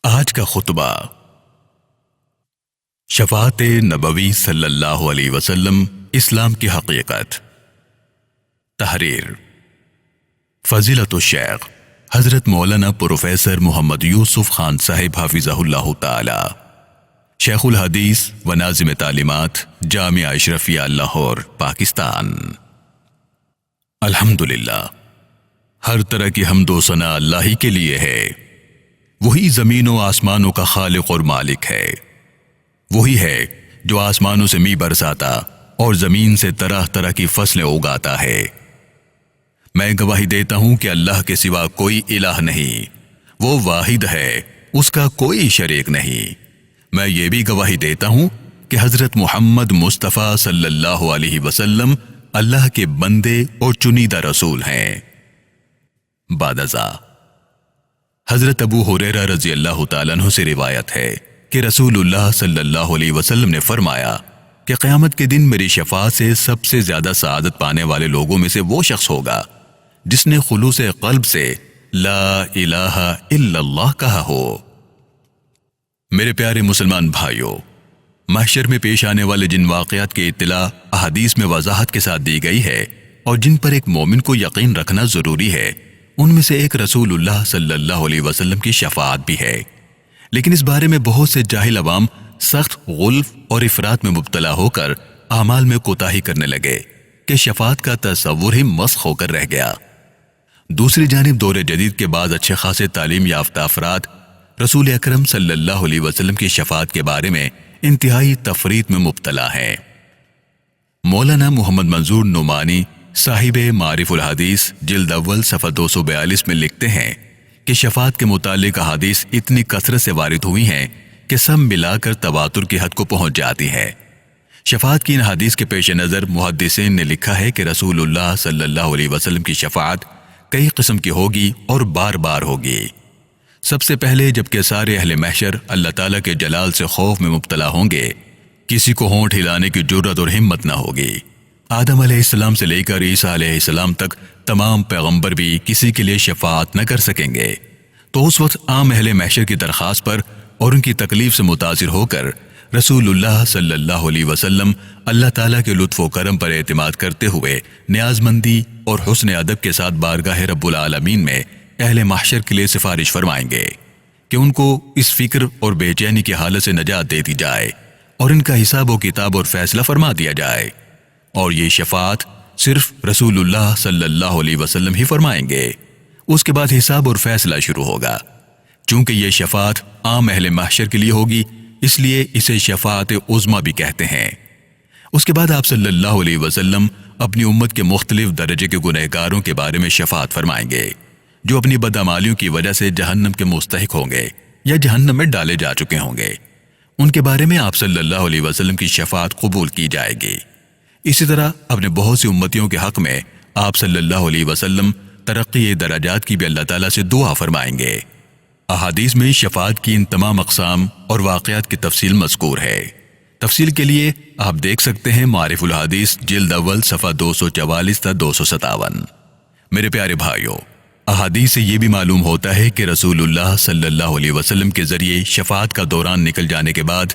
آج کا خطبہ شفاعت نبوی صلی اللہ علیہ وسلم اسلام کی حقیقت۔ تحریر فضیلت الشیخ حضرت مولانا پروفیسر محمد یوسف خان صاحب حافظہ اللہ تعالی، شیخ الحدیث و ناظم تعلیمات جامعہ اشرفیہ لاہور پاکستان۔ الحمدللہ، ہر طرح کی حمد و ثنا اللہ ہی کے لیے ہے۔ وہی زمین و آسمانوں کا خالق اور مالک ہے۔ وہی ہے جو آسمانوں سے می برساتا اور زمین سے طرح طرح کی فصلیں اگاتا ہے۔ میں گواہی دیتا ہوں کہ اللہ کے سوا کوئی الہ نہیں، وہ واحد ہے، اس کا کوئی شریک نہیں۔ میں یہ بھی گواہی دیتا ہوں کہ حضرت محمد مصطفیٰ صلی اللہ علیہ وسلم اللہ کے بندے اور چنیدہ رسول ہیں۔ بعد ازاں حضرت ابو ہریرہ رضی اللہ تعالیٰ عنہ سے روایت ہے کہ رسول اللہ صلی اللہ علیہ وسلم نے فرمایا کہ قیامت کے دن میری شفاعت سے سب سے زیادہ سعادت پانے والے لوگوں میں سے وہ شخص ہوگا جس نے خلوص قلب سے لا الہ الا اللہ کہا ہو۔ میرے پیارے مسلمان بھائیوں، محشر میں پیش آنے والے جن واقعات کی اطلاع احادیث میں وضاحت کے ساتھ دی گئی ہے اور جن پر ایک مومن کو یقین رکھنا ضروری ہے، ان میں سے ایک رسول اللہ صلی اللہ علیہ وسلم کی شفاعت بھی ہے۔ لیکن اس بارے میں بہت سے جاہل عوام سخت غلف اور افراط میں مبتلا ہو کر اعمال میں کوتاہی کرنے لگے کہ شفاعت کا تصور ہی مسخ ہو کر رہ گیا۔ دوسری جانب دور جدید کے بعض اچھے خاصے تعلیم یافتہ افراد رسول اکرم صلی اللہ علیہ وسلم کی شفاعت کے بارے میں انتہائی تفریط میں مبتلا ہیں۔ مولانا محمد منظور نعمانی صاحب معارف الحدیث جلد اول صفحہ 242 میں لکھتے ہیں کہ شفاعت کے متعلق احادیث اتنی کثرت سے وارد ہوئی ہیں کہ سب ملا کر تواتر کی حد کو پہنچ جاتی ہے۔ شفاعت کی ان حدیث کے پیش نظر محدثین نے لکھا ہے کہ رسول اللہ صلی اللہ علیہ وسلم کی شفاعت کئی قسم کی ہوگی اور بار بار ہوگی۔ سب سے پہلے جبکہ سارے اہل محشر اللہ تعالیٰ کے جلال سے خوف میں مبتلا ہوں گے، کسی کو ہونٹ ہلانے کی جرت اور ہمت نہ ہوگی۔ آدم علیہ السلام سے لے کر عیسیٰ علیہ السلام تک تمام پیغمبر بھی کسی کے لیے شفاعت نہ کر سکیں گے۔ تو اس وقت عام اہل محشر کی درخواست پر اور ان کی تکلیف سے متاثر ہو کر رسول اللہ صلی اللہ علیہ وسلم اللہ تعالیٰ کے لطف و کرم پر اعتماد کرتے ہوئے نیاز مندی اور حسن ادب کے ساتھ بارگاہ رب العالمین میں اہل محشر کے لیے سفارش فرمائیں گے کہ ان کو اس فکر اور بے چینی کی حالت سے نجات دے دی جائے اور ان کا حساب و کتاب اور فیصلہ فرما دیا جائے۔ اور یہ شفاعت صرف رسول اللہ صلی اللہ علیہ وسلم ہی فرمائیں گے۔ اس کے بعد حساب اور فیصلہ شروع ہوگا۔ چونکہ یہ شفاعت عام اہل محشر کے لیے ہوگی، اس لیے اسے شفاعت عظمیٰ بھی کہتے ہیں۔ اس کے بعد آپ صلی اللہ علیہ وسلم اپنی امت کے مختلف درجے کے گنہگاروں کے بارے میں شفاعت فرمائیں گے جو اپنی بدعمالیوں کی وجہ سے جہنم کے مستحق ہوں گے یا جہنم میں ڈالے جا چکے ہوں گے۔ ان کے بارے میں آپ صلی اللہ علیہ وسلم کی شفاعت قبول کی جائے گی۔ اسی طرح اپنے بہت سی امتیوں کے حق میں آپ صلی اللہ علیہ وسلم ترقی درجات کی بھی اللہ تعالیٰ سے دعا فرمائیں گے۔ احادیث میں شفاعت کی ان تمام اقسام اور واقعات کی تفصیل مذکور ہے۔ تفصیل کے لیے آپ دیکھ سکتے ہیں معارف الحدیث جلد اول صفحہ 244 تا 257۔ میرے پیارے بھائیوں، احادیث سے یہ بھی معلوم ہوتا ہے کہ رسول اللہ صلی اللہ علیہ وسلم کے ذریعے شفاعت کا دوران نکل جانے کے بعد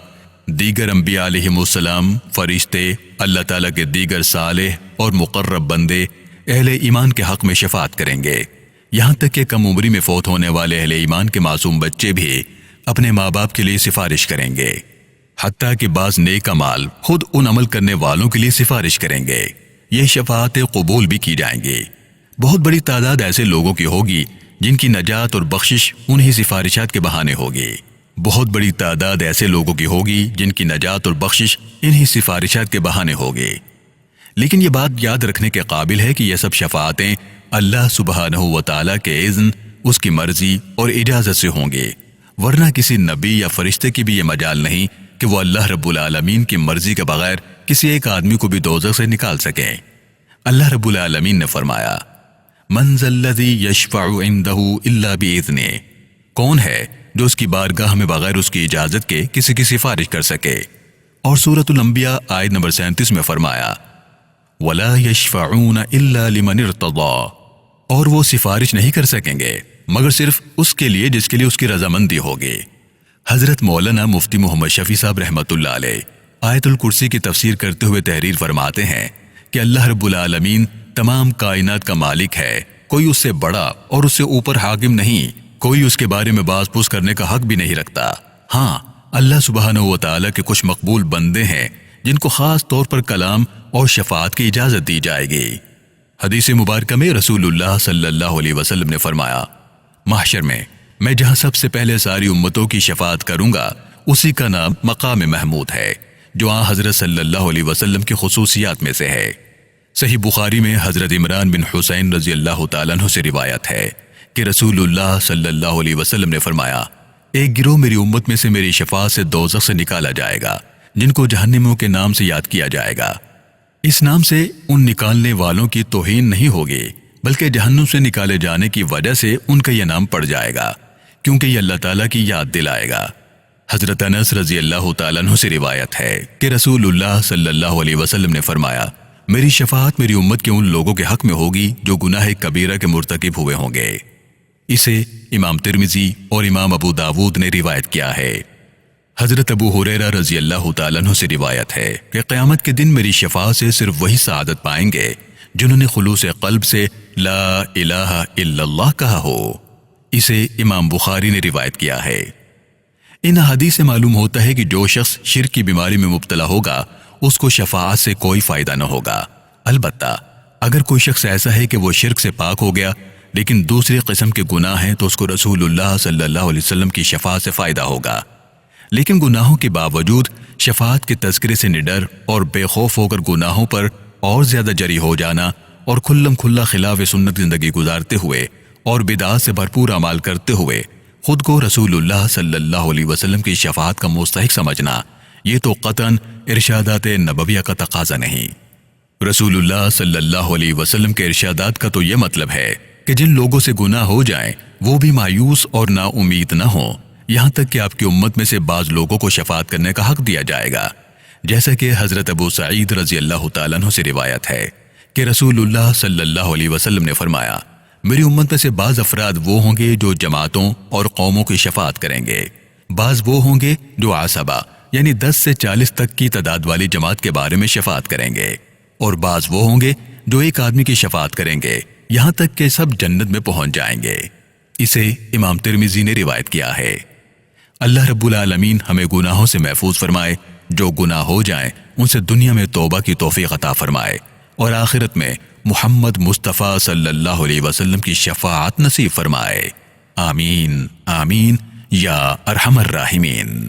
دیگر انبیاء علیہم السلام، فرشتے، اللہ تعالیٰ کے دیگر صالح اور مقرب بندے اہل ایمان کے حق میں شفاعت کریں گے، یہاں تک کہ کم عمری میں فوت ہونے والے اہل ایمان کے معصوم بچے بھی اپنے ماں باپ کے لیے سفارش کریں گے، حتیٰ کہ بعض نیک اعمال خود ان عمل کرنے والوں کے لیے سفارش کریں گے۔ یہ شفاعت قبول بھی کی جائیں گی۔ بہت بڑی تعداد ایسے لوگوں کی ہوگی جن کی نجات اور بخشش انہی سفارشات کے بہانے ہوگی۔ بہت بڑی تعداد ایسے لوگوں کی ہوگی جن کی نجات اور بخشش انہی سفارشات کے بہانے ہوگی۔ لیکن یہ بات یاد رکھنے کے قابل ہے کہ یہ سب شفاعتیں اللہ سبحانہ و تعالیٰ کے اذن، اس کی مرضی اور اجازت سے ہوں گی، ورنہ کسی نبی یا فرشتے کی بھی یہ مجال نہیں کہ وہ اللہ رب العالمین کی مرضی کے بغیر کسی ایک آدمی کو بھی دوزخ سے نکال سکیں۔ اللہ رب العالمین نے فرمایا، من ذا الذی یشفع عندہ الا بإذنہ، کون ہے جو اس کی بارگاہ میں بغیر اس کی اجازت کے کسی کی سفارش کر سکے۔ اور سورۃ الانبیاء آیت نمبر 37 میں فرمایا، وَلَا يَشْفَعُونَ إِلَّا لِمَنِ ارْتَضَىٰ، اور وہ سفارش نہیں کر سکیں گے مگر صرف اس کے لیے جس کے لیے اس کی رضامندی ہوگی۔ حضرت مولانا مفتی محمد شفیع صاحب رحمۃ اللہ علیہ آیت الکرسی کی تفسیر کرتے ہوئے تحریر فرماتے ہیں کہ اللہ رب العالمین تمام کائنات کا مالک ہے، کوئی اس سے بڑا اور اس سے اوپر حاکم نہیں، کوئی اس کے بارے میں باز پوس کرنے کا حق بھی نہیں رکھتا۔ ہاں، اللہ سبحانہ و تعالیٰ کے کچھ مقبول بندے ہیں جن کو خاص طور پر کلام اور شفاعت کی اجازت دی جائے گی۔ حدیث مبارکہ میں رسول اللہ صلی اللہ علیہ وسلم نے فرمایا، محشر میں جہاں سب سے پہلے ساری امتوں کی شفاعت کروں گا، اسی کا نام مقام محمود ہے، جو آن حضرت صلی اللہ علیہ وسلم کی خصوصیات میں سے ہے۔ صحیح بخاری میں حضرت عمران بن حسین رضی اللہ تعالیٰ عنہ سے روایت ہے کہ رسول اللہ صلی اللہ علیہ وسلم نے فرمایا، ایک گروہ میری امت میں سے میری شفاعت سے دوزخ سے نکالا جائے گا، جن کو جہنمیوں کے نام سے یاد کیا جائے گا۔ اس نام سے ان نکالنے والوں کی توہین نہیں ہوگی، بلکہ جہنم سے نکالے جانے کی وجہ سے ان کا یہ نام پڑ جائے گا، کیونکہ یہ اللہ تعالیٰ کی یاد دلائے گا۔ حضرت انس رضی اللہ تعالیٰ عنہ سے روایت ہے کہ رسول اللہ صلی اللہ علیہ وسلم نے فرمایا، میری شفاعت میری امت کے ان لوگوں کے حق میں ہوگی جو گناہ کبیرہ کے مرتکب ہوئے ہوں گے۔ اسے امام ترمذی اور امام ابو داود نے روایت کیا ہے۔ حضرت ابو ہریرہ رضی اللہ تعالیٰ عنہ سے روایت ہے کہ قیامت کے دن میری شفاعت سے صرف وہی سعادت پائیں گے جنہوں نے خلوص قلب سے لا الہ الا اللہ کہا ہو۔ اسے امام بخاری نے روایت کیا ہے۔ ان حدیث سے معلوم ہوتا ہے کہ جو شخص شرک کی بیماری میں مبتلا ہوگا اس کو شفاعت سے کوئی فائدہ نہ ہوگا۔ البتہ اگر کوئی شخص ایسا ہے کہ وہ شرک سے پاک ہو گیا لیکن دوسری قسم کے گناہ ہیں تو اس کو رسول اللہ صلی اللہ علیہ وسلم کی شفاعت سے فائدہ ہوگا۔ لیکن گناہوں کے باوجود شفاعت کے تذکرے سے نڈر اور بے خوف ہو کر گناہوں پر اور زیادہ جری ہو جانا اور کھلم کھلا خلاف سنت زندگی گزارتے ہوئے اور بدعات سے بھرپور اعمال کرتے ہوئے خود کو رسول اللہ صلی اللہ علیہ وسلم کی شفاعت کا مستحق سمجھنا، یہ تو قطعاً ارشادات نبویہ کا تقاضا نہیں۔ رسول اللہ صلی اللہ علیہ وسلم کے ارشادات کا تو یہ مطلب ہے کہ جن لوگوں سے گناہ ہو جائیں وہ بھی مایوس اور نا امید نہ ہوں، یہاں تک کہ آپ کی امت میں سے بعض لوگوں کو شفاعت کرنے کا حق دیا جائے گا، جیسا کہ حضرت ابو سعید رضی اللہ تعالیٰ عنہ سے روایت ہے کہ رسول اللہ صلی اللہ علیہ وسلم نے فرمایا، میری امت میں سے بعض افراد وہ ہوں گے جو جماعتوں اور قوموں کی شفاعت کریں گے، بعض وہ ہوں گے جو عصبہ یعنی 10 سے 40 تک کی تعداد والی جماعت کے بارے میں شفاعت کریں گے، اور بعض وہ ہوں گے جو ایک آدمی کی شفاعت کریں گے یہاں تک کہ سب جنت میں پہنچ جائیں گے۔ اسے امام ترمذی نے روایت کیا ہے۔ اللہ رب العالمین ہمیں گناہوں سے محفوظ فرمائے، جو گناہ ہو جائیں ان سے دنیا میں توبہ کی توفیق عطا فرمائے اور آخرت میں محمد مصطفیٰ صلی اللہ علیہ وسلم کی شفاعت نصیب فرمائے۔ آمین آمین یا ارحم الراحمین۔